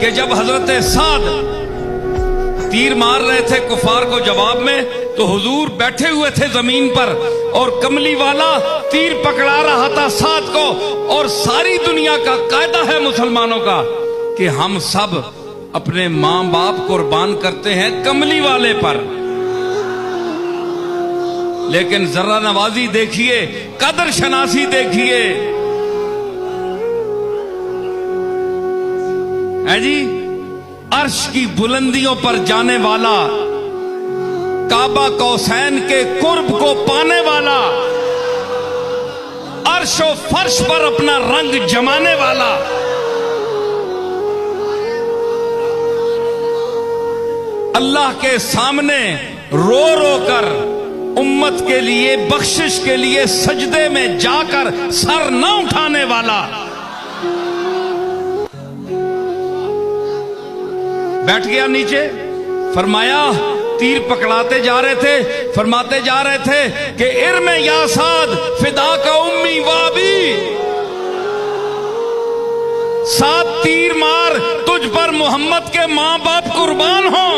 कि जब हजरत साद तीर मार रहे थे कुफार को जवाब में, तो हुजूर बैठे हुए थे जमीन पर और कमली वाला तीर पकड़ा रहा था साद को। और सारी दुनिया का कायदा है मुसलमानों का कि हम सब अपने मां बाप कुर्बान करते हैं कमली वाले पर, लेकिन जरा नवाजी देखिए, कदर शनासी देखिए, है जी। अर्श की बुलंदियों पर जाने वाला, काबा कौसैन के कुर्ब को पाने वाला, अर्श और फर्श पर अपना रंग जमाने वाला, अल्लाह के सामने रो रो कर उम्मत के लिए, बख्शिश के लिए सजदे में जाकर सर न उठाने वाला, बैठ गया नीचे। फरमाया, तीर पकड़ाते जा रहे थे, फरमाते जा रहे थे कि इर्मे या साद फिदा का उम्मी वाबी, सात तीर मार, तुझ पर मोहम्मद के मां बाप कुर्बान हो।